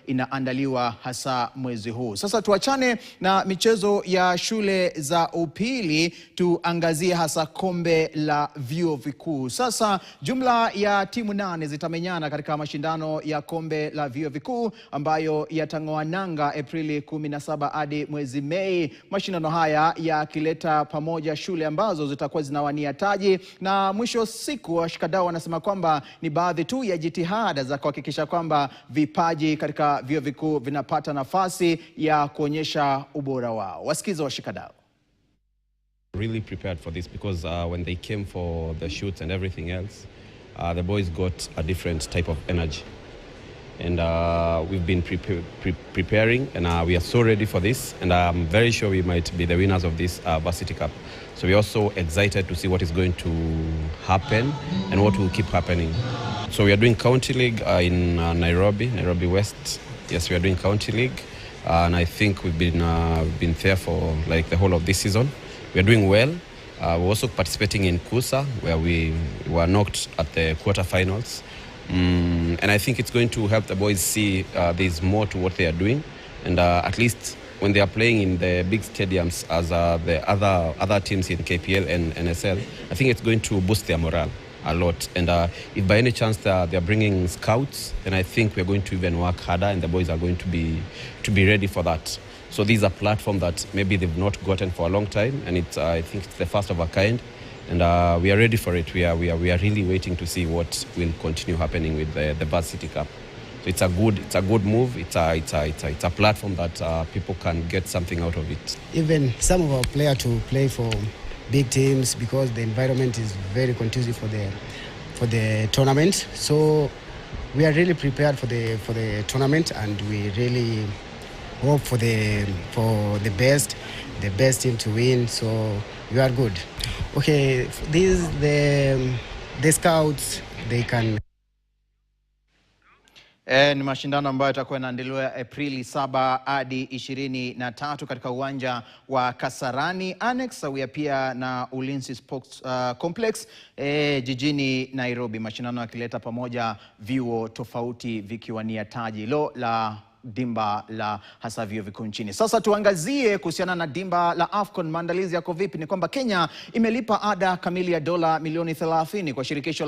inaandaliwa hasa mwezi huu. Sasa tuachane na michezo ya shule za upili, tuangazie hasa kombe la vyuo vikuu. Sasa jumla ya timu 8 zitamenyana katika mashindano ya kombe la vyuo vikuu ambayo yatang'oa nanga Aprili 17 hadi mwezi Mei. Mashindano haya yakileta pamoja shule ambazo zitakuwa zinawania taji, na mwisho siku washikadau wanasema kwamba ni baadhi tu ya jitihada za kuhakikisha kwamba vipaji katika vyuo vikuu vinapata nafasi ya kuonyesha ubora wao. Wasikiza washikadau. Really prepared for this because when they came for the shoots and everything else, the boys got a different type of energy. And we've been preparing, and we are so ready for this, and I'm very sure we might be the winners of this Varsity Cup. So we're also excited to see what is going to happen and what will keep happening. So we are doing County League in Nairobi West. Yes, we are doing County League, and I think we've been there for like the whole of this season. We are doing well. We're also participating in KUSA, where we were knocked at the quarterfinals. And I think it's going to help the boys see there's more to what they are doing, and at least when they are playing in the big stadiums as the other teams in KPL and NSL, I think it's going to boost their morale a lot. And if by any chance they are bringing scouts, then I think we're going to even work harder, and the boys are going to be ready for that. So this is a platform that maybe they've not gotten for a long time, and I think it's the first of a kind. And we are ready for it. We are really waiting to see what will continue happening with the Varsity Cup. So it's a good move. It's a platform that people can get something out of it. Even some of our players to play for big teams because the environment is very conducive for the tournament. So we are really prepared for the tournament, and we really hope for the best team to win. So we are good. Okay, the scouts, they can. Ni mashindano ambayo yatakuwa yanaandaliwa Aprili 7 hadi 23 katika uwanja wa Kasarani Annex sawia pia na Ulinzi Sports Complex jijini Nairobi. Mashindano yakileta pamoja vyuo tofauti vikiwania taji hilo la dimba la hasa vyuo vikuu nchini. Sasa tuangazie kuhusiana na dimba la AFCON. Maandalizi yako vipi? Ni kwamba Kenya imelipa ada kamili ya dola milioni 30 kwa shirikisho la